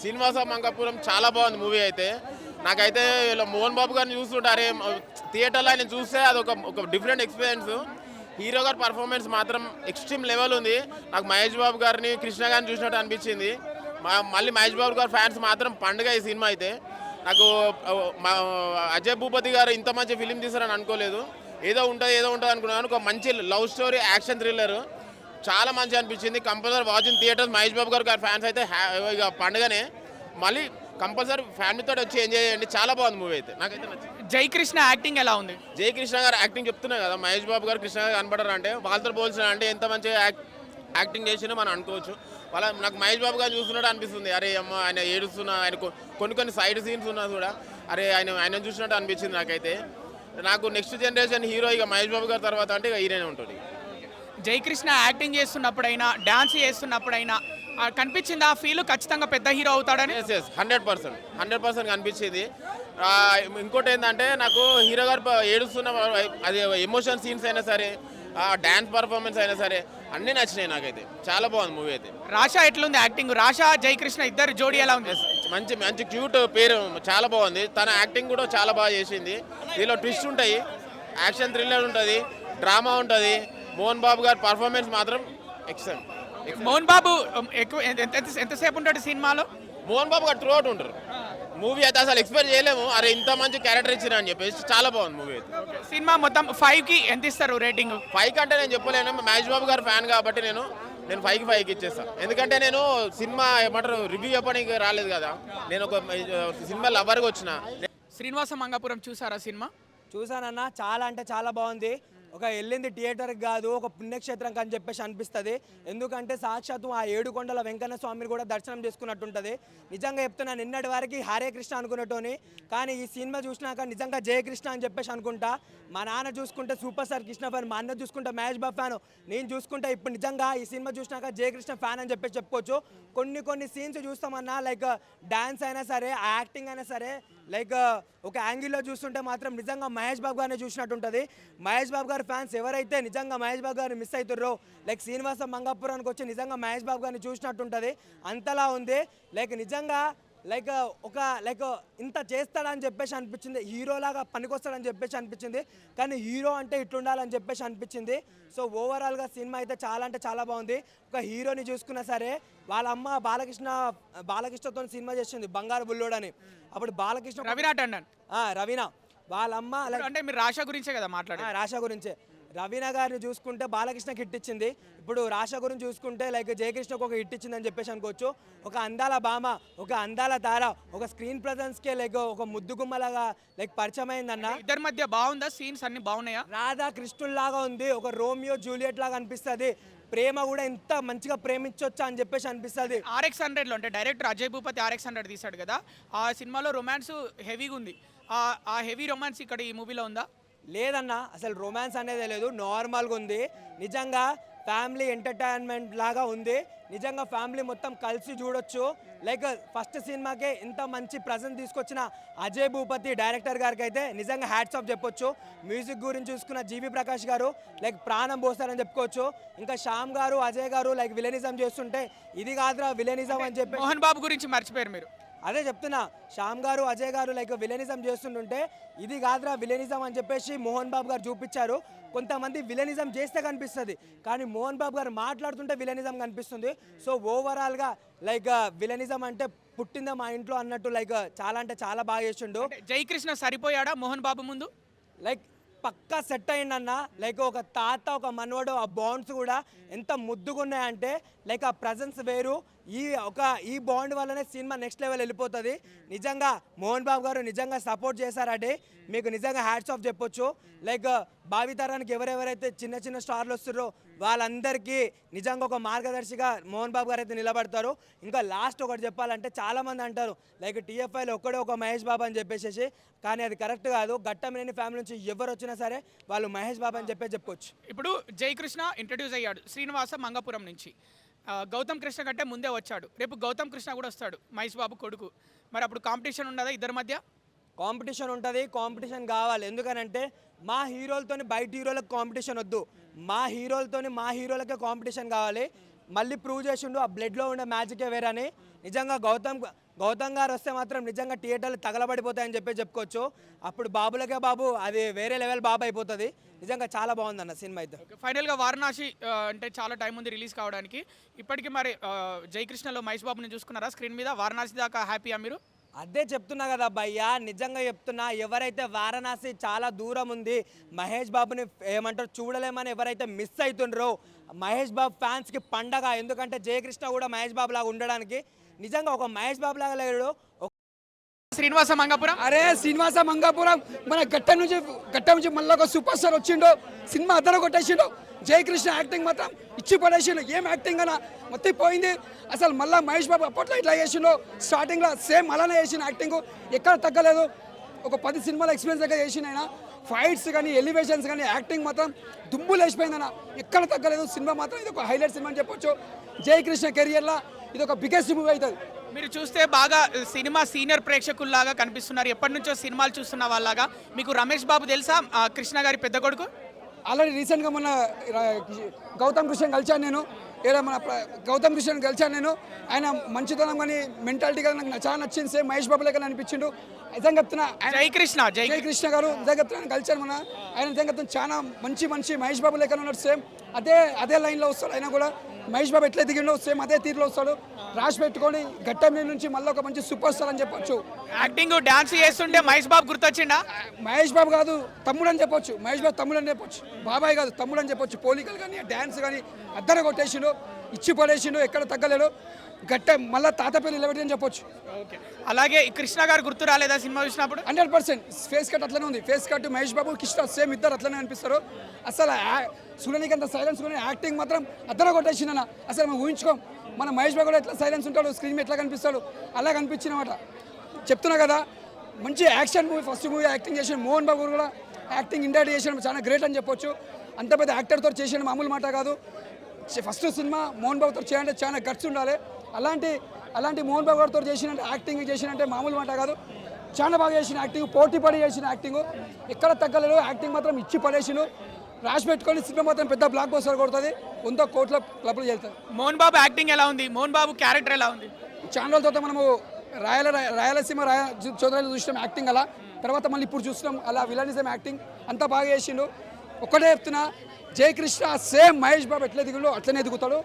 శ్రీనివాస మంగాపురం చాలా బాగుంది మూవీ అయితే. నాకైతే ఇలా మోహన్ బాబు గారిని చూస్తుంటారే థియేటర్లో ఆయన చూస్తే అది ఒక డిఫరెంట్ ఎక్స్పీరియన్స్. హీరో గారి పర్ఫార్మెన్స్ మాత్రం ఎక్స్ట్రీమ్ లెవెల్ ఉంది. నాకు మహేష్ బాబు గారిని కృష్ణ గారిని చూసినట్టు అనిపించింది. మళ్ళీ మహేష్ బాబు గారి ఫ్యాన్స్ మాత్రం పండుగ ఈ సినిమా అయితే. నాకు అజయ్ భూపతి గారు ఇంత మంచి ఫిలిం తీశారని అనుకోలేదు. ఏదో ఉంటుంది అనుకున్నాను. ఒక మంచి లవ్ స్టోరీ యాక్షన్ థ్రిల్లర్ చాలా మంచి అనిపించింది. Compulsory watching theatres. Mahesh Babu garu fans అయితే ఇక పండుగనే. మళ్ళీ కంపల్సరీ ఫ్యామిలీతో వచ్చి ఎంజాయ్ చేయండి. చాలా బాగుంది మూవీ అయితే, నాకైతే నచ్చింది. జై కృష్ణ యాక్టింగ్ ఎలా ఉంది? జై కృష్ణ గారు యాక్టింగ్ చెప్తున్నా కదా, మహేష్ బాబు గారు కృష్ణ గారు కనపడారు అంటే వాళ్ళతో పోల్చిన అంటే ఎంత మంచిగా యాక్టింగ్ చేసినా మనం అనుకోవచ్చు. నాకు మహేష్ బాబు గారు చూస్తున్నట్టు అనిపిస్తుంది. అరే అమ్మ ఆయన ఏడుస్తున్నా, ఆయన కొన్ని సైడ్ సీన్స్ ఉన్నా కూడా అరే ఆయన చూసినట్టు అనిపించింది నాకైతే. నాకు నెక్స్ట్ జనరేషన్ హీరో ఇక మహేష్ బాబు గారి తర్వాత అంటే ఇక ఈయనే ఉంటుంది. జై కృష్ణ యాక్టింగ్ చేస్తున్నప్పుడైనా డాన్స్ చేస్తున్నప్పుడైనా కనిపించింది ఆ ఫీల్ ఖచ్చితంగా పెద్ద హీరో అవుతాడని? 100% కనిపించింది. ఇంకోటి ఏంటంటే నాకు హీరో గారు ఏడుస్తున్న అది ఎమోషన్ సీన్స్ అయినా సరే, డ్యాన్స్ పర్ఫార్మెన్స్ అయినా సరే అన్నీ నచ్చినాయి నాకైతే. చాలా బాగుంది మూవీ అయితే. రాషా ఎట్లుంది యాక్టింగ్? రాషా జై కృష్ణ ఇద్దరు జోడీ ఎలా ఉంది? మంచి క్యూట్ పేరు, చాలా బాగుంది. తన యాక్టింగ్ కూడా చాలా బాగా చేసింది. దీనిలో ట్విస్ట్ ఉంటాయి, యాక్షన్ థ్రిల్లర్ ఉంటుంది, డ్రామా ఉంటుంది. మోహన్ బాబు గారి పర్ఫార్మెన్స్ మాత్రం ఎక్సలెంట్. మోహన్ బాబు ఎక్కువ ఎంతసేపు ఉంటాడు సినిమాలో? మోహన్ బాబు గారు త్రూ అవుట్ ఉంటారు. మూవీ అయితే అసలు ఎక్స్పెక్ట్ చేయలేము, అరే ఇంత మంచి క్యారెక్టర్ ఇచ్చినా అని చెప్పేసి. చాలా బాగుంది మూవీ అయితే. సినిమా మొత్తం 5కి ఎంత ఇస్తారు రేటింగ్? 5 కంటే నేను చెప్పలేను. మహేష్ బాబు గారు ఫ్యాన్ కాబట్టి నేను 5కి ఇచ్చేస్తాను. ఎందుకంటే నేను సినిమా ఏమంటారు రివ్యూ చెప్పడానికి రాలేదు కదా, నేను ఒక సినిమా లవర్గా వచ్చిన. శ్రీనివాస మంగాపురం చూసారా సినిమా? చూసానన్నా, చాలా అంటే చాలా బాగుంది. ఒక వెళ్ళింది థియేటర్కి కాదు, ఒక పుణ్యక్షేత్రం అని చెప్పేసి అనిపిస్తుంది. ఎందుకంటే సాక్షాత్తు ఆ ఏడుకొండల వెంకన్న స్వామిని కూడా దర్శనం చేసుకున్నట్టుంటుంది. నిజంగా చెప్తున్నా, నిన్నటి వారికి హరే కృష్ణ అనుకునేటోని, కానీ ఈ సినిమా చూసినాక నిజంగా జయకృష్ణ అని చెప్పేసి అనుకుంటా. మా నాన్న చూసుకుంటే సూపర్ స్టార్ కృష్ణ ఫ్యాన్, మా అన్న చూసుకుంటే మహేష్ బాబు ఫ్యాన్, నేను చూసుకుంటే ఇప్పుడు నిజంగా ఈ సినిమా చూసినాక జయకృష్ణ ఫ్యాన్ అని చెప్పేసి చెప్పుకోవచ్చు. కొన్ని సీన్స్ చూస్తామన్నా, లైక్ డ్యాన్స్ అయినా సరే, యాక్టింగ్ అయినా సరే, లైక్ ఒక యాంగిల్లో చూస్తుంటే మాత్రం నిజంగా మహేష్ బాబు గారిని చూసినట్టు ఉంటుంది. మహేష్ బాబు గారి ఫ్యాన్స్ ఎవరైతే నిజంగా మహేష్ బాబు గారిని మిస్ అవుతారో, లైక్ శ్రీనివాస మంగాపురానికి వచ్చి నిజంగా మహేష్ బాబు గారిని చూసినట్టు ఉంటుంది. అంతలా ఉంది. లైక్ నిజంగా లైక్ ఇంత చేస్తాడని చెప్పేసి అనిపించింది, హీరోలాగా పనికొస్తాడని చెప్పేసి అనిపించింది. కానీ హీరో అంటే ఇట్లుండాలని చెప్పేసి అనిపించింది. సో ఓవరాల్గా సినిమా అయితే చాలా అంటే చాలా బాగుంది. ఒక హీరోని చూసుకున్నా సరే, వాళ్ళ అమ్మ బాలకృష్ణతో సినిమా చేసింది బంగారు బుల్లోడని. అప్పుడు బాలకృష్ణ రవీనా వాళ్ళ అమ్మ, అంటే మీరు రాషా గురించే కదా మాట్లాడారు? రాషా గురించే. రవీనా గారిని చూసుకుంటే బాలకృష్ణకి హిట్ ఇచ్చింది. ఇప్పుడు రాషా గురించి చూసుకుంటే లైక్ జయకృష్ణకు ఒక హిట్ ఇచ్చిందని చెప్పేసి అనుకోవచ్చు. ఒక అందాల భామ, ఒక అందాల తార, ఒక స్క్రీన్ ప్రెజెన్స్కే లైక్ ఒక ముద్దుగుమ్మలాగా లైక్ పరిచయం అయిందన్న. ఇద్దరి మధ్య బాగుందా? సీన్స్ అన్ని బాగున్నాయా? రాధా కృష్ణుల్లాగా ఉంది, ఒక రోమియో జూలియట్ లాగా అనిపిస్తుంది. ప్రేమ కూడా ఎంత మంచిగా ప్రేమించొచ్చా అని చెప్పేసి అనిపిస్తుంది. RX100లో అంటే డైరెక్టర్ అజయ్ భూపతి RX100 తీశాడు కదా, ఆ సినిమాలో రొమాన్స్ హెవీగా ఉంది. ఆ హెవీ రొమాన్స్ ఇక్కడ ఈ మూవీలో ఉందా? లేదన్నా, అసలు రొమాన్స్ అనేది లేదు, నార్మల్గా ఉంది. నిజంగా ఫ్యామిలీ ఎంటర్టైన్మెంట్ లాగా ఉంది. నిజంగా ఫ్యామిలీ మొత్తం కలిసి చూడొచ్చు. లైక్ ఫస్ట్ సినిమాకే ఇంత మంచి ప్రజెంట్ తీసుకొచ్చిన అజయ్ భూపతి డైరెక్టర్ గారికి అయితే నిజంగా హ్యాట్స్ ఆఫ్ చెప్పొచ్చు. మ్యూజిక్ గురించి చూసుకున్న జీవి ప్రకాష్ గారు లైక్ ప్రాణం పోస్తారని చెప్పుకోవచ్చు. ఇంకా శ్యామ్ గారు, అజయ్ గారు లైక్ విలనిజం చేస్తుంటే ఇది కాదురా విలనిజం అని చెప్పి. మోహన్ బాబు గురించి మర్చిపోయారు మీరు. అదే చెప్తున్నా, శ్యామ్ గారు, అజయ్ గారు లైక్ విలనిజం చేస్తుంటుంటే ఇది కాదురా విలనిజం అని చెప్పేసి మోహన్ బాబు గారు చూపించారు. కొంతమంది విలనిజం చేస్తే కనిపిస్తుంది, కానీ మోహన్ బాబు గారు మాట్లాడుతుంటే విలనిజం కనిపిస్తుంది. సో ఓవరాల్గా లైక్ విలనిజం అంటే పుట్టిందా మా ఇంట్లో అన్నట్టు లైక్ చాలా అంటే చాలా బాగా చేసిండు. జై కృష్ణ సరిపోయాడా మోహన్ బాబు ముందు? లైక్ పక్కా సెట్ అయిందన్న. లైక్ ఒక తాత, ఒక మనవడు, ఆ బాండ్స్ కూడా ఎంత ముద్దుగా ఉన్నాయంటే లైక్ ఆ ప్రజెన్స్ వేరు. ఈ బాండ్ వల్లనే సినిమా నెక్స్ట్ లెవెల్ వెళ్ళిపోతుంది. నిజంగా మోహన్ బాబు గారు నిజంగా సపోర్ట్ చేశారంటే మీకు నిజంగా హ్యాట్స్ ఆఫ్ చెప్పొచ్చు. లైక్ భావితరానికి ఎవరెవరైతే చిన్న స్టార్లు వస్తున్నారో వాళ్ళందరికీ నిజంగా ఒక మార్గదర్శిగా మోహన్ బాబు గారు అయితే నిలబడతారు. ఇంకా లాస్ట్ ఒకటి చెప్పాలంటే చాలామంది అంటారు లైక్ TFIలో ఒక్కడే ఒక మహేష్ బాబు అని చెప్పేసి, కానీ అది కరెక్ట్ కాదు. గట్టమినేని ఫ్యామిలీ నుంచి ఎవరు వచ్చినా సరే వాళ్ళు మహేష్ బాబు అని చెప్పొచ్చు. ఇప్పుడు జై కృష్ణ ఇంట్రడ్యూస్ అయ్యాడు శ్రీనివాస మంగాపురం నుంచి. గౌతమ్ కృష్ణ కంటే ముందే వచ్చాడు. రేపు గౌతమ్ కృష్ణ కూడా వస్తాడు, మహేష్ బాబు కొడుకు. మరి అప్పుడు కాంపిటీషన్ ఉండదా ఇద్దరి మధ్య? కాంపిటీషన్ ఉంటుంది, కాంపిటీషన్ కావాలి. ఎందుకనంటే మా హీరోలతోని బయట హీరోలకు కాంపిటీషన్ వద్దు, మా హీరోలకే కాంపిటీషన్ కావాలి. మళ్ళీ ప్రూవ్ చేసిండు ఆ బ్లడ్లో ఉండే మ్యాజికే వేరని. నిజంగా గౌతమ్ గారు వస్తే మాత్రం నిజంగా థియేటర్లు తగలబడిపోతాయని చెప్పుకోవచ్చు. అప్పుడు బాబులకే బాబు అది వేరే లెవెల్ బాబు అయిపోతుంది. నిజంగా చాలా బాగుందన్న సినిమా అయితే. ఫైనల్గా వారణాసి అంటే చాలా టైం ఉంది రిలీజ్ కావడానికి. ఇప్పటికీ మరి జయకృష్ణలో మహేష్ బాబుని చూసుకున్నారా స్క్రీన్ మీద? వారణాసి దాకా హ్యాపీయా మీరు? అదే చెప్తున్నా కదా భయ్యా, నిజంగా చెప్తున్నా, ఎవరైతే వారణాసి చాలా దూరం ఉంది, మహేష్ బాబుని ఏమంటారు చూడలేమని ఎవరైతే మిస్ అవుతుండ్రో, మహేష్ బాబు ఫ్యాన్స్కి పండగ. ఎందుకంటే జయకృష్ణ కూడా మహేష్ బాబు లాగా ఉండడానికి నిజంగా ఒక మహేష్ బాబు లాగా లేడు. శ్రీనివాస మంగాపురం. అరే శ్రీనివాస మంగాపురం మన గట్టం నుంచి మళ్ళీ ఒక సూపర్ స్టార్ వచ్చిండు, సినిమా అద్దరు కొట్టేసిండు. జయకృష్ణ యాక్టింగ్ మాత్రం ఇచ్చి పడేసిండు. ఏం యాక్టింగ్ అన్న మొత్తం పోయింది. అసలు మళ్ళీ మహేష్ బాబు అప్పట్లో ఇట్లా చేసిండు, స్టార్టింగ్లో సేమ్ అలానే చేసిన యాక్టింగ్, ఎక్కడ తగ్గలేదు. ఒక 10 సినిమాల ఎక్స్పీరియన్స్ దగ్గర చేసిన ఆయన ఫైట్స్ కానీ ఎలివేషన్స్ కానీ యాక్టింగ్ మాత్రం దుమ్ము లేచిపోయిందన్న, ఎక్కడ తగ్గలేదు. సినిమా మాత్రం ఇది ఒక హైలైట్ సినిమా అని చెప్పొచ్చు. జయకృష్ణ కెరియర్లో ఇది ఒక బిగ్గెస్ట్ మూవీ అవుతుంది. మీరు చూస్తే బాగా సినిమా సీనియర్ ప్రేక్షకుల్లాగా కనిపిస్తున్నారు. ఎప్పటి నుంచో సినిమాలు చూస్తున్న వాళ్ళలాగా. మీకు రమేష్ బాబు తెలుసా, కృష్ణ గారి పెద్ద కొడుకు? ఆల్రెడీ రీసెంట్గా మొన్న గౌతమ్ కృష్ణ కలిశాను నేను. గౌతమ్ కృష్ణ కలిశాను నేను. ఆయన మంచితనం కానీ మెంటాలిటీ కానీ నాకు చాలా నచ్చింది. సేమ్ మహేష్ బాబు లెక్క అనిపించిండు. నిజంగా చెప్తున్నా, జయకృష్ణ గారు నిజంగా చెప్తున్నా కలిశాను మొన్న. ఆయన నిజంగా చెప్తున్నా చాలా మంచి మహేష్ బాబు లెక్క ఉన్నాడు. సేమ్ అదే లైన్లో వస్తాడు. ఆయన కూడా మహేష్ బాబు ఎట్లా దిగిండో సేమ్ అదే తీరులో వస్తాడు. రాసి పెట్టుకొని గట్టం నుంచి మళ్ళీ ఒక మంచి సూపర్ స్టార్ అని చెప్పొచ్చు. యాక్టింగ్ డాన్స్ చేస్తుంటే మహేష్ బాబు గుర్తొచ్చిండా? మహేష్ బాబు కాదు, తమ్ముడు అని చెప్పొచ్చు. మహేష్ బాబు తమ్ముడు అని చెప్పొచ్చు, బాబాయ్ కాదు తమ్ముడు అని చెప్పొచ్చు. పోలికలు కానీ డ్యాన్స్ కానీ అద్దరు కొట్టేసిండు, ఇచ్చి పడేసిండు, ఎక్కడ తగ్గలేడు. గట్ట మళ్ళీ తాత పేరు నిలబెట్టి అని చెప్పొచ్చు. అలాగే కృష్ణ గారు గుర్తు రాలేదా సినిమా చూసినప్పుడు? 100% ఫేస్ కట్ అట్లనే ఉంది. Face cut Mahesh Babu Krishna same ఇద్దరు అట్లనే అనిపిస్తారు. అసలు చూడడానికి అంత సైలెన్స్ కూడా, యాక్టింగ్ మాత్రం అద్దరు కొట్టేసిందన్న. అసలు మనం ఊహించుకోం, మన మహేష్ బాబు కూడా ఎట్లా సైలెన్స్ ఉంటాడు, స్క్రీన్ ఎట్లా కనిపిస్తాడు, అలా కనిపించినమాట. చెప్తున్నా కదా, మంచి action movie, first movie acting చేసిన మోహన్ బాబు కూడా యాక్టింగ్ ఇండైరెక్ట్ చేసిన చాలా గ్రేట్ అని చెప్పొచ్చు. అంత పెద్ద యాక్టర్తో చేసిన మామూలు మాట కాదు. ఫస్ట్ సినిమా మోహన్ బాబుతో చేయాలంటే చాలా గట్స్ ఉండాలి. అలాంటి మోహన్ బాబు గారితో చేసినంటే యాక్టింగ్ చేసినంటే మామూలు మాట కాదు. చాలా బాగా చేసిన యాక్టింగ్, పోటీ పడి చేసిన యాక్టింగ్, ఎక్కడ తగ్గలేదు. యాక్టింగ్ మాత్రం ఇచ్చి పడేసిను. రాసి పెట్టుకొని సినిమా మాత్రం పెద్ద బ్లాక్ బస్టర్ కొడుతుంది, 100 కోట్ల క్లబ్లు వెళ్తుంది. మోహన్ బాబు యాక్టింగ్ ఎలా ఉంది? మోహన్ బాబు క్యారెక్టర్ ఎలా ఉంది? చాలా రోజులతో మనము రాయలసీమ చౌదరిలో చూసినాం యాక్టింగ్ అలా, తర్వాత మళ్ళీ ఇప్పుడు చూస్తున్నాం అలా విలనిజం యాక్టింగ్ అంతా బాగా చేసిండు. ఒక్కటే చెప్తున్నా, జయకృష్ణ సేమ్ మహేష్ బాబు ఎట్లా దిగులో అట్లనే దిగుతాడు.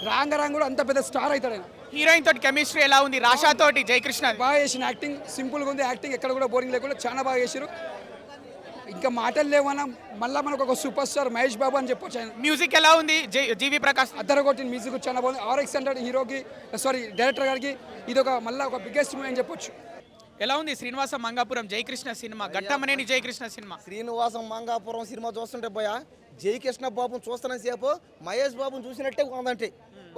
రాంగ కూడా అంత పెద్ద స్టార్ అవుతాడు ఆయన. హీరోయిన్ తోటి కెమిస్ట్రీ ఎలా ఉంది? రాషా తోటి జయకృష్ణ బాగా చేసిన యాక్టింగ్, సింపుల్గా ఉంది యాక్టింగ్, ఎక్కడ కూడా బోరింగ్ లేకుండా చాలా బాగా చేసారు. ఇంకా మాటలు లేవన్నా, మళ్ళీ మనకు ఒక సూపర్ స్టార్ మహేష్ బాబు అని చెప్పొచ్చు. ఆయన మ్యూజిక్ ఎలా ఉంది? జీవి ప్రకాష్ అద్దరు కొట్టిన మ్యూజిక్ చాలా బాగుంది. RX100 హీరోకి డైరెక్టర్ గారికి ఇది ఒక మళ్ళీ ఒక బిగ్గెస్ట్ మూవీ అని చెప్పొచ్చు. ఎలా ఉంది Srinivasa Mangapuram Jayakrishna cinema? Ghattamaneni Jayakrishna cinema. Srinivasam Mangapuram cinema చూస్తుంటే పోయా, జయకృష్ణ బాబుని చూస్తున్న సేపు మహేష్ బాబుని చూసినట్టే ఉందంటే.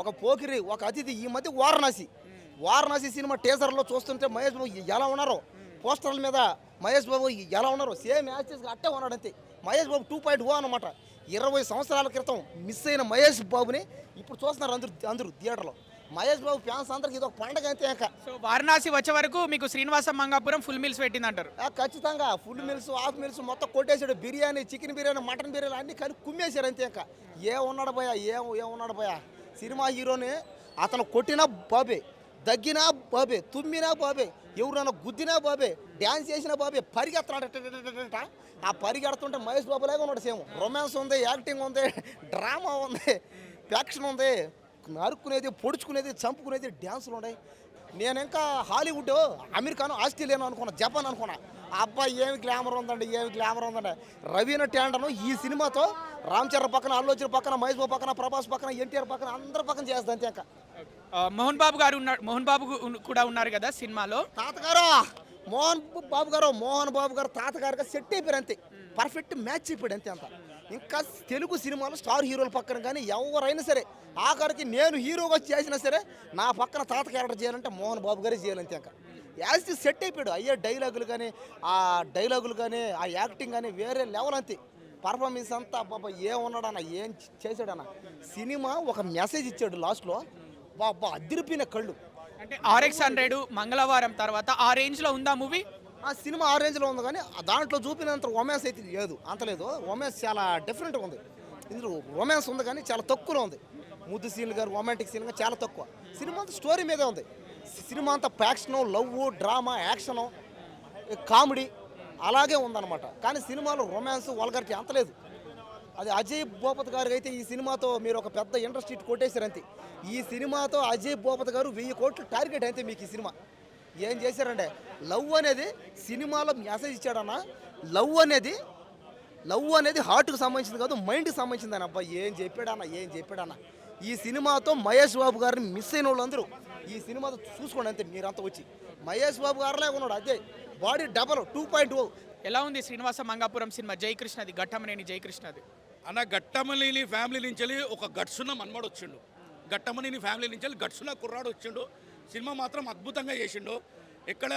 ఒక పోకిరి, ఒక అతిథి. ఈ మధ్య వారణాసి సినిమా టీజర్లో చూస్తుంటే మహేష్ బాబు ఎలా ఉన్నారో, పోస్టర్ల మీద మహేష్ బాబు ఎలా ఉన్నారో సేమ్ యాక్టర్స్గా అట్టే ఉన్నాడు అంతే. మహేష్ బాబు 2.0 అన్నమాట. 20 సంవత్సరాల క్రితం మిస్ అయిన మహేష్ బాబుని ఇప్పుడు చూస్తున్నారు అందరూ థియేటర్లో. మహేష్ బాబు ఫ్యాన్స్ అందరికి ఇది ఒక పండుగ అంతే. ఇంకా సో వారణాసి వచ్చే వరకు మీకు శ్రీనివాస మంగాపురం ఫుల్ మీల్స్ పెట్టింది అంటారు? ఖచ్చితంగా ఫుల్ మీల్స్, హాఫ్ మీల్స్ మొత్తం కొట్టేశాడు. బిర్యానీ, చికెన్ బిర్యానీ, మటన్ బిర్యానీ అన్ని కలిపి కుమ్మేశారు అంతే. ఇంకా ఏమున్నాడు పోయా సినిమా హీరోని. అతను కొట్టినా బాబే, దగ్గినా బాబే, తుమ్మినా బాబే, ఎవరైనా గుద్దినా బాబే, డ్యాన్స్ చేసినా బాబే, పరిగెత్తనాడు. ఆ పరిగెడుతుంటే మహేష్ బాబు లాగా ఉన్నాడు సేమ్. రొమాన్స్ ఉంది, యాక్టింగ్ ఉంది, డ్రామా ఉంది, యాక్షన్ ఉంది, నరుక్కునేది, పొడుచుకునేది, చంపుకునేది, డ్యాన్సులు ఉన్నాయి. నేను ఇంకా హాలీవుడ్, అమెరికాను, ఆస్ట్రేలియాను అనుకున్నా, జపాన్ అనుకున్నా. అబ్బాయి ఏమి గ్లామర్ ఉందండి. రవీనా ట్యాండను ఈ సినిమాతో రామ్ చరణ్ పక్కన, అల్లు అర్జున్ పక్కన, మహేష్ బాబు పక్కన, ప్రభాస్ పక్కన, ఎన్టీఆర్ పక్కన, అందరి పక్కన చేస్తుంది అంతే. ఇంకా మోహన్ బాబు కూడా ఉన్నారు కదా సినిమాలో. తాతగారు మోహన్ బాబు గారు తాతగారుగా సెట్ అయిపోయారు అంతే. పర్ఫెక్ట్ మ్యాచ్ అయిపోయాడు అంతే. అంత ఇంకా తెలుగు సినిమాలో స్టార్ హీరోల పక్కన కానీ ఎవరైనా సరే, ఆఖరికి నేను హీరోగా చేసినా సరే నా పక్కన తాత క్యారెక్టర్ చేయాలంటే మోహన్ బాబు గారే చేయాలంతే. ఇంకా యాజ్ సెట్ అయిపోయాడు. అయ్యే డైలాగులు కానీ ఆ యాక్టింగ్ కానీ వేరే లెవెల్ అంతే. పర్ఫార్మెన్స్ అంతా బాబా ఏమున్నాడన్న, ఏం చేశాడన్న. సినిమా ఒక మెసేజ్ ఇచ్చాడు లాస్ట్లో, బాబా అదిరిపోయిన కళ్ళు. అంటే RX100 మంగళవారం తర్వాత ఆ రేంజ్లో ఉందా మూవీ? ఆ సినిమా ఆ రేంజ్లో ఉంది కానీ దాంట్లో చూపినంత రొమాన్స్ అయితే లేదు, అంత లేదు. రొమాన్స్ చాలా డిఫరెంట్గా ఉంది. ఇందులో రొమాన్స్ ఉంది కానీ చాలా తక్కువలో ఉంది. ముద్దు సీన్లు గారు రొమాంటిక్ సీన్ కానీ చాలా తక్కువ. సినిమా అంతా స్టోరీ మీదే ఉంది. సినిమా అంతా ప్యాక్షను, లవ్, డ్రామా, యాక్షను, కామెడీ అలాగే ఉందన్నమాట. కానీ సినిమాలో రొమాన్స్, వల్గరిటీ అంత లేదు. అది అజయ్ భూపతి గారికి అయితే ఈ సినిమాతో మీరు ఒక పెద్ద ఇండస్ట్రీ కొట్టేశారు అంతే. ఈ సినిమాతో అజయ్ భూపతి గారు 1000 కోట్లు టార్గెట్ అయితే మీకు ఈ సినిమా ఏం చేశారంటే లవ్ అనేది సినిమాలో మెసేజ్ ఇచ్చాడన్న. లవ్ అనేది హార్ట్కి సంబంధించింది కాదు, మైండ్కి సంబంధించింది అని. అబ్బాయి ఏం చెప్పాడన్న. ఈ సినిమాతో మహేష్ బాబు గారిని మిస్ అయిన వాళ్ళందరూ ఈ సినిమాతో చూసుకోండి అంతే. మీరంతా వచ్చి మహేష్ బాబు గారిలాగా ఉన్నాడు, అదే బాడీ డబల్ 2.0. ఎలా ఉంది శ్రీనివాస మంగాపురం సినిమా? జయకృష్ణది, ఘట్టమనేని జయకృష్ణది. అన్న గట్టమనేని ఫ్యామిలీ నుంచి ఒక గట్సున్న మన్మడు వచ్చిండు. గట్టమనేని ఫ్యామిలీ నుంచి గట్సున్న కుర్రాడు వచ్చిండు. సినిమా మాత్రం అద్భుతంగా చేసిండు, ఎక్కడ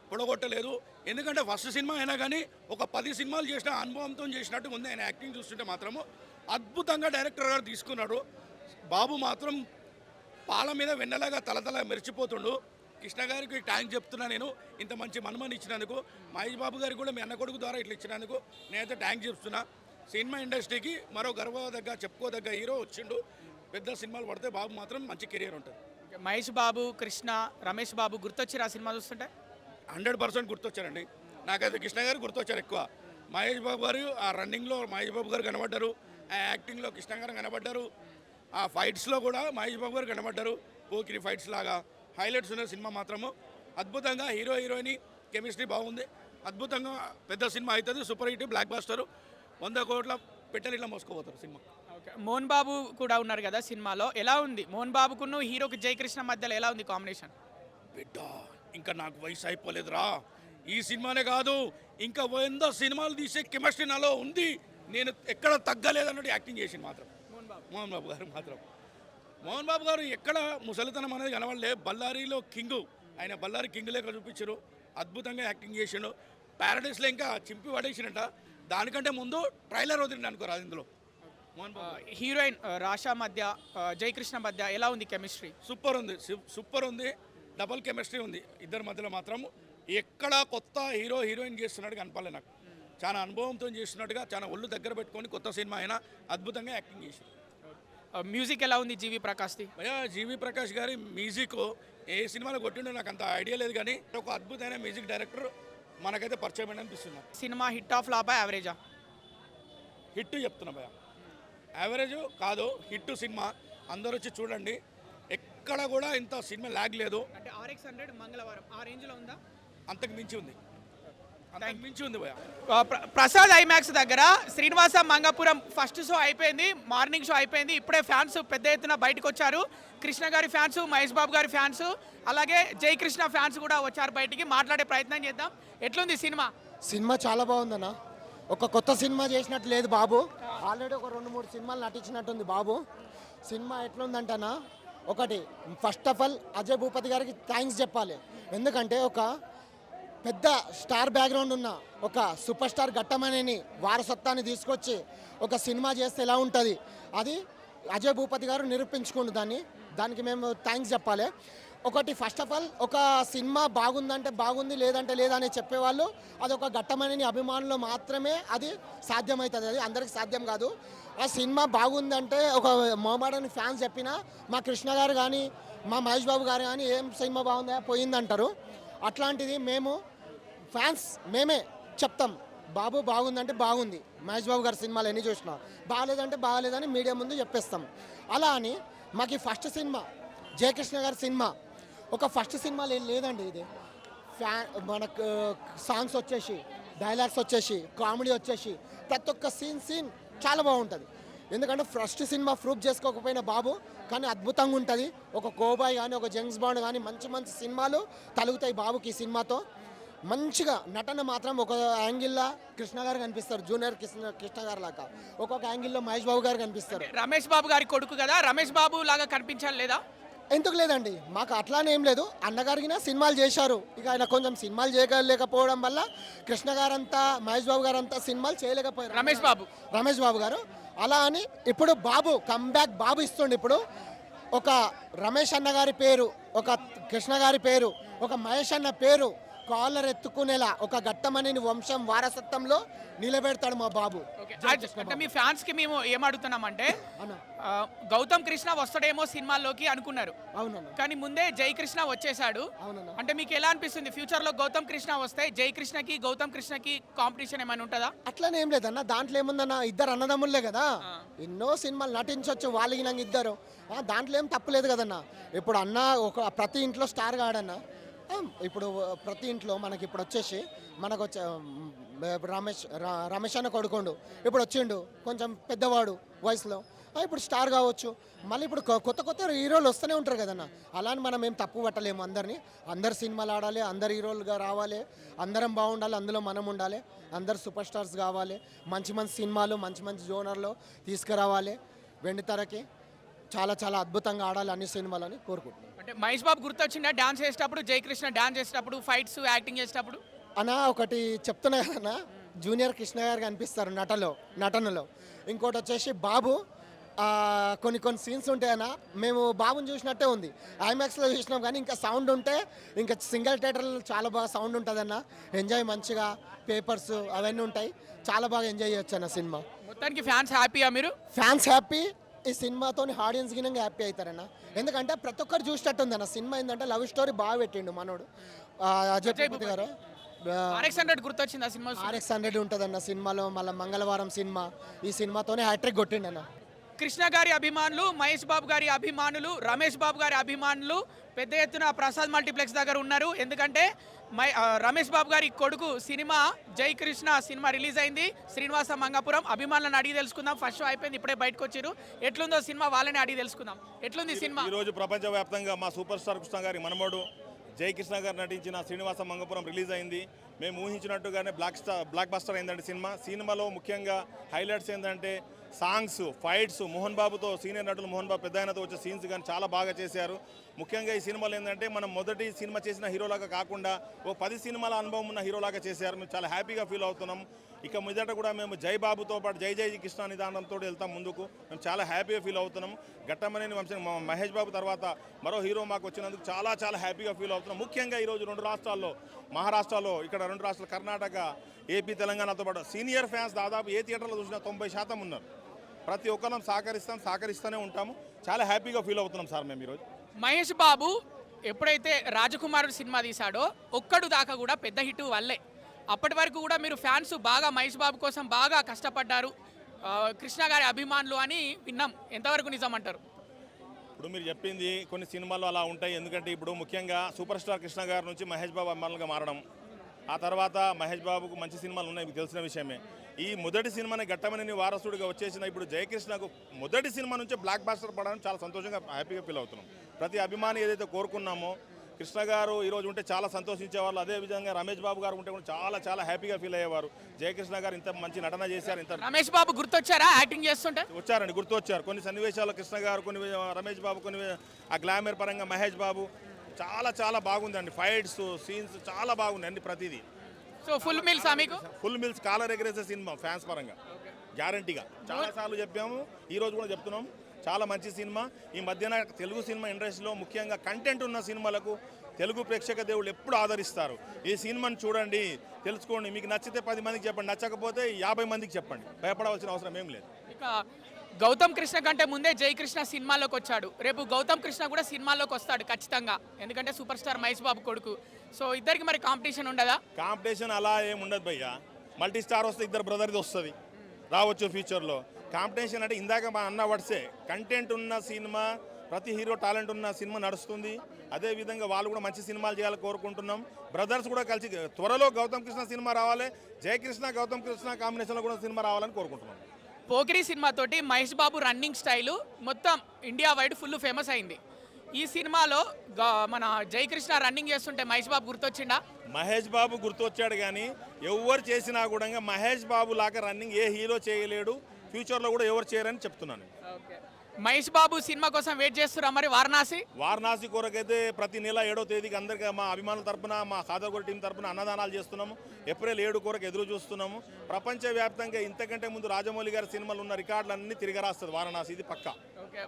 పొడగొట్టలేదు. ఎందుకంటే ఫస్ట్ సినిమా అయినా కానీ ఒక 10 సినిమాలు చేసిన అనుభవంతో చేసినట్టు ఉంది. ఆయన యాక్టింగ్ చూస్తుంటే మాత్రము అద్భుతంగా డైరెక్టర్ గారు తీసుకున్నాడు. బాబు మాత్రం పాల మీద వెన్నలాగా తలతల మెరిచిపోతుండు. కృష్ణ గారికి థ్యాంక్స్ చెప్తున్నా నేను, ఇంత మంచి మన్మని ఇచ్చినందుకు. మహేష్ బాబు గారికి కూడా మీ అన్న కొడుకు ద్వారా ఇట్లా ఇచ్చినందుకు నేనైతే థ్యాంక్స్ చెప్తున్నా. సినిమా ఇండస్ట్రీకి మరో చెప్పుకోదగ్గ హీరో వచ్చిండు. పెద్ద సినిమాలు పడితే బాబు మాత్రం మంచి కెరీర్ ఉంటుంది. మహేష్ బాబు, కృష్ణ, రమేష్ బాబు గుర్తొచ్చారు ఆ సినిమా చూస్తుంటే? 100% గుర్తొచ్చారండి. నాకైతే కృష్ణ గారు గుర్తొచ్చారు ఎక్కువ. మహేష్ బాబు గారు ఆ రన్నింగ్లో మహేష్ బాబు గారు కనబడ్డారు, ఆ యాక్టింగ్లో కృష్ణ గారు కనబడ్డారు, ఆ ఫైట్స్లో కూడా మహేష్ బాబు గారు కనబడ్డారు. పోకిరి ఫైట్స్ లాగా హైలైట్స్ ఉన్న సినిమా మాత్రము అద్భుతంగా. హీరో హీరోయిన్ కెమిస్ట్రీ బాగుంది. అద్భుతంగా పెద్ద సినిమా అవుతుంది. Super hit, black buster. 100 కోట్ల పెట్టెలు ఇట్లా మోసుకోపోతారు సినిమా. ఓకే, మోహన్ బాబు కూడా ఉన్నారు కదా సినిమాలో. ఎలా ఉంది మోహన్ బాబుకును హీరోకి జయకృష్ణ మధ్యలో ఎలా ఉంది కాంబినేషన్? బిడ్డ ఇంకా నాకు వయసు అయిపోలేదురా. ఈ సినిమానే కాదు, ఇంకా 100 సినిమాలు తీసే కెమిస్ట్రీ నాలో ఉంది. నేను ఎక్కడ తగ్గలేదన్నట్టు యాక్టింగ్ చేసింది మాత్రం మోహన్ బాబు గారు మాత్రం. మోహన్ బాబు గారు ఎక్కడ ముసలితనం అనేది కనబడలే. బళ్ళారిలో కింగు, ఆయన బళ్ళారి కింగ్ లెక్క చూపించారు. అద్భుతంగా యాక్టింగ్ చేసిండు. ప్యారడైస్లో ఇంకా చింపి పడేసినట్ట. దానికంటే ముందు ట్రైలర్ వదిలిండి అనుకోరాదు ఇందులో. మోహన్ బాబు హీరోయిన్ రాషా మధ్య, జయకృష్ణ మధ్య ఎలా ఉంది కెమిస్ట్రీ? సూపర్ ఉంది. డబల్ కెమిస్ట్రీ ఉంది ఇద్దరి మధ్యలో మాత్రం. ఎక్కడ కొత్త హీరోయిన్ చేస్తున్నట్టుగా కనపడలే నాకు. చాలా అనుభవంతో చేస్తున్నట్టుగా, చాలా ఒళ్ళు దగ్గర పెట్టుకొని కొత్త సినిమా అయినా అద్భుతంగా యాక్టింగ్ చేశారు. మ్యూజిక్ ఎలా ఉంది జీవి ప్రకాష్ది? భయ్యా జీవి ప్రకాష్ గారి మ్యూజిక్ ఏ సినిమాలో కొట్టిండో నాకు అంత ఐడియా లేదు, కానీ ఒక అద్భుతమైన మ్యూజిక్ డైరెక్టర్ మనకైతే పరిచయం అనిపిస్తుంది. సినిమా హిట్ ఆఫ్ ఫ్లాపా, యావరేజా? హిట్ చెప్తున్నా భయ్యా, యావరేజ్ కాదు, హిట్ సినిమా. అందరూ వచ్చి చూడండి. ఎక్కడ కూడా ఇంత సినిమా లాగ్ లేదు. అంటే RX100 మంగళవారం ఆ రేంజ్లో ఉందా? అంతకు మించి ఉంది భయ్యా. ప్రసాద్ ఐమాక్స్ దగ్గర శ్రీనివాస మంగాపురం ఫస్ట్ షో అయిపోయింది, మార్నింగ్ షో అయిపోయింది. ఇప్పుడే ఫ్యాన్స్ పెద్ద ఎత్తున బయటకు వచ్చారు. కృష్ణ గారి ఫ్యాన్స్, మహేష్ బాబు గారి ఫ్యాన్స్, అలాగే జయకృష్ణ ఫ్యాన్స్ కూడా వచ్చారు బయటికి. మాట్లాడే ప్రయత్నం చేద్దాం. ఎట్లుంది సినిమా? సినిమా చాలా బాగుందన్న. ఒక కొత్త సినిమా చేసినట్టు లేదు బాబు. ఆల్రెడీ ఒక 2-3 సినిమాలు నటించినట్టుంది బాబు. సినిమా ఎట్లుందంటనా, ఒకటి first of all Ajay Bhupathi గారికి థ్యాంక్స్ చెప్పాలి. ఎందుకంటే ఒక పెద్ద స్టార్ బ్యాక్గ్రౌండ్ ఉన్న ఒక సూపర్ స్టార్ ఘట్టమనేని వారసత్వాన్ని తీసుకొచ్చి ఒక సినిమా చేస్తే ఎలా ఉంటుంది అది అజయ్ భూపతి గారు నిరూపించుకుంటు దానికి మేము థ్యాంక్స్ చెప్పాలి. ఒకటి ఫస్ట్ ఆఫ్ ఆల్ ఒక సినిమా బాగుందంటే బాగుంది, లేదంటే లేదని చెప్పేవాళ్ళు అది ఒక ఘట్టమనేని అభిమానులు మాత్రమే అది సాధ్యమవుతుంది. అది అందరికి సాధ్యం కాదు. ఆ సినిమా బాగుందంటే ఒక మొహమాడని ఫ్యాన్స్ చెప్పినా మా కృష్ణ గారు కానీ మా మహేష్ బాబు గారు కానీ ఏం సినిమా బాగుందా పోయిందంటారు. అట్లాంటిది మేము ఫ్యాన్స్ మేమే చెప్తాం, బాబు బాగుందంటే బాగుంది, మహేష్ బాబు గారి సినిమాలు ఎన్ని చూసినా, బాగాలేదంటే బాగాలేదని మీడియా ముందు చెప్పేస్తాం. అలా అని మాకు ఈ ఫస్ట్ సినిమా జయకృష్ణ గారి సినిమా ఒక ఫస్ట్ సినిమాలు ఏం లేదండి. ఇది మనకు సాంగ్స్ వచ్చేసి, డైలాగ్స్ వచ్చేసి, కామెడీ వచ్చేసి ప్రతి ఒక్క సీన్ చాలా బాగుంటుంది. ఎందుకంటే ఫస్ట్ సినిమా ప్రూఫ్ చేసుకోకపోయిన బాబు కానీ అద్భుతంగా ఉంటుంది. ఒక కోబాయ్ కానీ ఒక జేమ్స్ బాండ్ కానీ మంచి సినిమాలు తలుగుతాయి బాబుకి ఈ సినిమాతో. మంచిగా నటన మాత్రం ఒక యాంగిల్లో కృష్ణ గారు కనిపిస్తారు, జూనియర్ కృష్ణ గారు లాగా. ఒక్కొక్క యాంగిల్లో మహేష్ బాబు గారు కనిపిస్తారు. రమేష్ బాబు గారి కొడుకు కదా, రమేష్ బాబు లాగా కనిపించాలి లేదా? ఎందుకు లేదండి, మాకు అట్లానే ఏం లేదు. అన్నగారికినా సినిమాలు చేశారు, ఇక ఆయన కొంచెం సినిమాలు చేయలేకపోవడం వల్ల కృష్ణ గారంతా మహేష్ బాబు గారంతా సినిమాలు చేయలేకపోయారు. రమేష్ బాబు గారు అలా అని ఇప్పుడు బాబు కమ్బ్యాక్ బాబు ఇస్తుండే. ఇప్పుడు ఒక రమేష్ అన్న గారి పేరు, ఒక కృష్ణ గారి పేరు, ఒక మహేష్ అన్న పేరు కాలర్ ఎత్తుకునేలా ఒక ఘట్టమనేని వంశం వారసత్వంలో నిలబెడతాడు మా బాబు. అంటే మీ ఫ్యాన్స్ కి మేము ఏం అడుగుతున్నామంటే అన్న గౌతమ్ కృష్ణ వస్తాడేమో సినిమాల్లోకి అనుకున్నారు, అవునన్న కానీ ముందే జై కృష్ణ వచ్చేసాడు. అవునన్న అంటే మీకు ఎలా అనిపిస్తుంది ఫ్యూచర్ లో గౌతమ్ కృష్ణ వస్తే జై కృష్ణకి గౌతమ్ కృష్ణకి కాంపిటీషన్ ఏమైనా ఉంటుందా? అట్లనే ఏం లేదన్న, దాంట్లో ఏముందన్న, ఇద్దరు అన్నదమ్ములే కదా, ఎన్నో సినిమాలు నటించవచ్చు వాళ్ళకి నాకు ఇద్దరు, దాంట్లో ఏం తప్పులేదు కదన్న. ఇప్పుడు అన్న ఒక ప్రతి ఇంట్లో స్టార్ కాడన్న. ఇప్పుడు ప్రతి ఇంట్లో మనకి ఇప్పుడు వచ్చేసి మనకు వచ్చే రమేష్ అన్న కొడుకోండు, ఇప్పుడు వచ్చిండు కొంచెం పెద్దవాడు వయసులో, ఇప్పుడు స్టార్ కావచ్చు. మళ్ళీ ఇప్పుడు కొత్త కొత్త హీరోలు వస్తూనే ఉంటారు కదన్న. అలా అని మనం ఏం తప్పు పట్టలేము అందరినీ. అందరు సినిమాలు ఆడాలి, అందరు హీరోలుగా రావాలి, అందరం బాగుండాలి, అందులో మనం ఉండాలి, అందరు సూపర్ స్టార్స్ కావాలి, మంచి మంచి సినిమాలు మంచి మంచి జోనర్లో తీసుకురావాలి, వెండితెరకి చాలా చాలా అద్భుతంగా ఆడాలి అన్ని సినిమాలని కోరుకుంటున్నాను. అంటే మహేష్ బాబు గుర్తొచ్చిందా డాన్స్ చేసేటప్పుడు, జై కృష్ణ డాన్స్ చేసేటప్పుడు, ఫైట్స్ యాక్టింగ్ చేసేటప్పుడు? అన్న ఒకటి చెప్తున్నా కదన్నా, జూనియర్ కృష్ణ గారు కనిపిస్తారు నటనలో. ఇంకోటి వచ్చేసి బాబు, కొన్ని సీన్స్ ఉంటాయన్న, మేము బాబుని చూసినట్టే ఉంది. ఐమాక్స్లో చూసినాం కానీ ఇంకా సౌండ్ ఉంటే ఇంకా సింగిల్ థియేటర్లో చాలా బాగా సౌండ్ ఉంటుందన్న. ఎంజాయ్ మంచిగా పేపర్స్ అవన్నీ ఉంటాయి, చాలా బాగా ఎంజాయ్ చేయొచ్చు అన్న సినిమా. మొత్తానికి ఫ్యాన్స్ హ్యాపీయా మీరు? ఫ్యాన్స్ హ్యాపీ, ఈ సినిమాతో ఆడియన్స్ గినంగా హ్యాపీ అవుతారన్న. ఎందుకంటే ప్రతి ఒక్కరు చూసినట్టు ఉంది అన్న సినిమా. ఏంటంటే లవ్ స్టోరీ బాగా పెట్టిండు మనోడు అజయ్ భూపతి గారు. RX-100 గుర్తొచ్చింది ఆ సినిమా? RX-100 ఉంటుందన్న సినిమాలో. మళ్ళీ మంగళవారం సినిమా, ఈ సినిమాతోనే హ్యాట్రిక్ కొట్టిండన్న. కృష్ణ గారి అభిమానులు, మహేష్ బాబు గారి అభిమానులు, రమేష్ బాబు గారి అభిమానులు పెద్ద ఎత్తున ప్రసాద్ మల్టీప్లెక్స్ దగ్గర ఉన్నారు. ఎందుకంటే రమేష్ బాబు గారి కొడుకు సినిమా జై కృష్ణ సినిమా రిలీజ్ అయింది. శ్రీనివాస మంగాపురం అభిమానులను అడిగి తెలుసుకుందాం. ఫస్ట్ షో అయిపోయింది, ఇప్పుడే బయటకు వచ్చారు. ఎట్లుందో సినిమా వాళ్ళని అడిగి తెలుసుకుందాం. ఎట్లుంది సినిమా? ఈరోజు ప్రపంచవ్యాప్తంగా మా సూపర్ స్టార్ కృష్ణ గారి మనమోడు జై కృష్ణ గారు నటించిన శ్రీనివాస మంగాపురం రిలీజ్ అయింది. మేము ఊహించినట్టుగానే బ్లాక్ బస్టర్ అయిందండి సినిమాలో ముఖ్యంగా హైలైట్స్ ఏంటంటే సాంగ్స్, ఫైట్స్, మోహన్ బాబుతో సీనియర్ నటులు మోహన్ బాబు పెద్ద ఆయనతో వచ్చే సీన్స్ కానీ చాలా బాగా చేశారు. ముఖ్యంగా ఈ సినిమాలో ఏంటంటే మనం మొదటి సినిమా చేసిన హీరోలాగా కాకుండా ఓ 10 సినిమాల అనుభవం ఉన్న హీరోలాగా చేశారు. మేము చాలా హ్యాపీగా ఫీల్ అవుతున్నాం. ఇక మొదట కూడా మేము జై బాబుతో పాటు జై జై కృష్ణ నిదానంతో వెళ్తాం ముందుకు. మేము చాలా హ్యాపీగా ఫీల్ అవుతున్నాం. ఘట్టమనేని వంశం మహేష్ బాబు తర్వాత మరో హీరో మాకు వచ్చినందుకు చాలా చాలా హ్యాపీగా ఫీల్ అవుతున్నాం. ముఖ్యంగా ఈరోజు 2 రాష్ట్రాల్లో, మహారాష్ట్రలో, ఇక్కడ 2 రాష్ట్రాలు కర్ణాటక, ఏపీ, తెలంగాణతో పాటు సీనియర్ ఫ్యాన్స్ దాదాపు ఏ థియేటర్లో చూసినా 90% ఉన్నారు. ప్రతి ఒక్కరం సహకరిస్తూనే ఉంటాము. చాలా హ్యాపీగా ఫీల్ అవుతున్నాం సార్ మేము ఈరోజు. మహేష్ బాబు ఎప్పుడైతే రాజకుమారుడు సినిమా తీశాడో ఒక్కడు దాకా కూడా పెద్ద హిట్ వల్లే. అప్పటి వరకు కూడా మీరు ఫ్యాన్స్ బాగా మహేష్ బాబు కోసం బాగా కష్టపడ్డారు, కృష్ణ గారి అభిమానులు అని విన్నాం. ఎంతవరకు నిజం అంటారు? ఇప్పుడు మీరు చెప్పింది కొన్ని సినిమాలు అలా ఉంటాయి. ఎందుకంటే ఇప్పుడు ముఖ్యంగా సూపర్ స్టార్ కృష్ణ గారి నుంచి మహేష్ బాబు అభిమానులుగా మారడం, ఆ తర్వాత మహేష్ బాబుకు మంచి సినిమాలు ఉన్నాయి, మీకు తెలిసిన విషయమే. ఈ మొదటి సినిమాని ఘట్టమనేని వారసుడిగా వచ్చేసిన ఇప్పుడు జయకృష్ణకు మొదటి సినిమా నుంచే బ్లాక్ బాస్టర్ పడడం చాలా సంతోషంగా హ్యాపీగా ఫీల్ అవుతున్నాం. ప్రతి అభిమాని ఏదైతే కోరుకున్నామో కృష్ణ గారు ఈరోజు ఉంటే చాలా సంతోషించేవాళ్ళు. అదేవిధంగా రమేష్ బాబు గారు ఉంటే కూడా చాలా చాలా హ్యాపీగా ఫీల్ అయ్యేవారు. జయకృష్ణ గారు ఇంత మంచి నటన చేశారు. ఇంత రమేష్ బాబు గుర్తొచ్చారా యాక్టింగ్ చేస్తుంటే? వచ్చారండి, గుర్తొచ్చారు. కొన్ని సన్నివేశాలు కృష్ణ గారు, కొన్ని రమేష్ బాబు, కొన్ని ఆ గ్లామర్ పరంగా మహేష్ బాబు చాలా చాలా బాగుందండి. ఫైట్స్, సీన్స్ చాలా బాగున్నాయి అండి ప్రతిదీ. సో ఫుల్ మీల్స్ మీకు? ఫుల్ మీల్స్, కాలర్ ఎగరేసే సినిమా ఫ్యాన్స్ పరంగా గ్యారంటీగా. చాలాసార్లు చెప్పాము, ఈరోజు కూడా చెప్తున్నాం. చాలా మంచి సినిమా. ఈ మధ్యన తెలుగు సినిమా ఇండస్ట్రీలో ముఖ్యంగా కంటెంట్ ఉన్న సినిమాలకు తెలుగు ప్రేక్షక దేవుళ్ళు ఎప్పుడు ఆదరిస్తారు. ఈ సినిమాని చూడండి, తెలుసుకోండి. మీకు నచ్చితే 10 మందికి చెప్పండి, నచ్చకపోతే 50 మందికి చెప్పండి. భయపడవలసిన అవసరం ఏం లేదు. ఇక గౌతమ్ కృష్ణ కంటే ముందే జై కృష్ణ సినిమాలోకి వచ్చాడు. రేపు గౌతమ్ కృష్ణ కూడా సినిమాలోకి వస్తాడు ఖచ్చితంగా, ఎందుకంటే సూపర్ స్టార్ మహేష్ బాబు కొడుకు. సో ఇద్దరికి మరి కాంపిటీషన్ ఉండదా? కాంపిటీషన్ అలా ఏమి ఉండదు భయ్య. మల్టీ స్టార్ వస్తే ఇద్దరు బ్రదర్ది వస్తుంది, రావచ్చు ఫ్యూచర్లో. కాంపిటీషన్ అంటే ఇందాక మా అన్న వర్డ్సే, కంటెంట్ ఉన్న సినిమా, ప్రతి హీరో టాలెంట్ ఉన్న సినిమా నడుస్తుంది. అదేవిధంగా వాళ్ళు కూడా మంచి సినిమాలు చేయాలని కోరుకుంటున్నాం. బ్రదర్స్ కూడా కలిసి త్వరలో గౌతమ్ కృష్ణ సినిమా రావాలి, జయకృష్ణ గౌతమ్ కృష్ణ కాంబినేషన్లో కూడా సినిమా రావాలని కోరుకుంటున్నాం. పోకిరి సినిమాతోటి మహేష్ బాబు రన్నింగ్ స్టైలు మొత్తం ఇండియా వైడ్ ఫుల్ ఫేమస్ అయింది. ఈ సినిమాలో మన జై కృష్ణ రన్నింగ్ చేస్తుంటే మహేష్ బాబు గుర్తొచ్చిండా? మహేష్ బాబు గుర్తొచ్చాడు, కానీ ఎవరు చేసినా కూడా మహేష్ బాబు లాగా రన్నింగ్ ఏ హీరో చేయలేడు, ఫ్యూచర్లో కూడా ఎవరు చేయరని చెప్తున్నాను. మహేష్ బాబు సినిమా కోసం వెయిట్ చేస్తున్నా మరి వారణాసి కొరకైతే ప్రతి నెల 7వ తేదీకి అందరికీ మా అభిమానుల తరపున, మా ఖాదర్గూడ టీం తరపున అన్నదానాలు చేస్తున్నాము. ఏప్రిల్ 7 కొరకు ఎదురు చూస్తున్నాము. ప్రపంచవ్యాప్తంగా ఇంతకంటే ముందు రాజమౌళి గారి సినిమాలు ఉన్న రికార్డులన్నీ తిరగరాస్తుంది వారణాసి, ఇది పక్కా.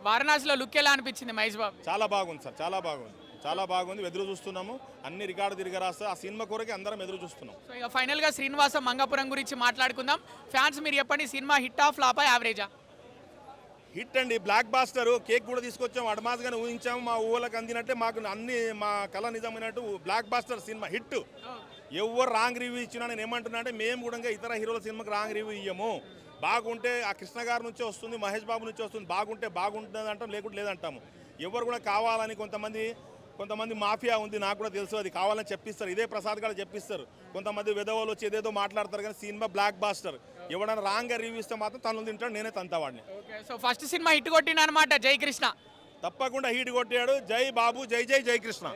వారణాసిలో లుక్ ఎలా అనిపించింది మహేష్ బాబు? చాలా బాగుంది సార్, చాలా బాగుంది. చాలా బాగుంది, ఎదురు చూస్తున్నాము. అన్ని రికార్డు తిరగరాస్తా ఆ సినిమా కొరకే అందరం ఎదురు చూస్తున్నాం. సో ఇక ఫైనల్గా శ్రీనివాస మంగాపురం గురించి మాట్లాడుకుందాం. ఫ్యాన్స్ మీరు చెప్పండి, సినిమా హిట్ ఆఫ్ ఫ్లాపా యావరేజా? హిట్ అండి, బ్లాక్ బాస్టర్. కేక్ కూడా తీసుకొచ్చాము, అడ్వాన్స్గానే ఊహించాము. మా ఊళ్ళకి అందినట్టే మాకు అన్ని మా కళ నిజమైనట్టు బ్లాక్ బాస్టర్ సినిమా హిట్. ఎవరు రాంగ్ రివ్యూ ఇచ్చినా నేను ఏమంటున్నా అంటే మేము కూడా ఇతర హీరోల సినిమాకి రాంగ్ రివ్యూ ఇయ్యము. బాగుంటే ఆ కృష్ణ గారి నుంచి వస్తుంది, మహేష్ బాబు నుంచి వస్తుంది, బాగుంటే బాగుంటుంది అంటాం, లేకుంటే లేదంటాము. ఎవరు కూడా కావాలని కొంతమంది మాఫియా ఉంది, నాకు కూడా తెలుసు, అది కావాలని చెప్పిస్తారు. ఇదే ప్రసాద్ గారు చెప్పిస్తారు. కొంతమంది విధవలు వచ్చి ఏదేదో మాట్లాడతారు, కానీ సినిమా బ్లాక్ బాస్టర్. ఎవడన్నా రాంగ్గా రివ్యూ ఇస్తే మాత్రం తను తింటాడు, నేనే తంతావాడిని. సో ఫస్ట్ సినిమా హిట్ కొట్టిన అనమాట జై కృష్ణ. తప్పకుండా హీట్ కొట్టాడు. జై బాబు, జై జై జై కృష్ణ.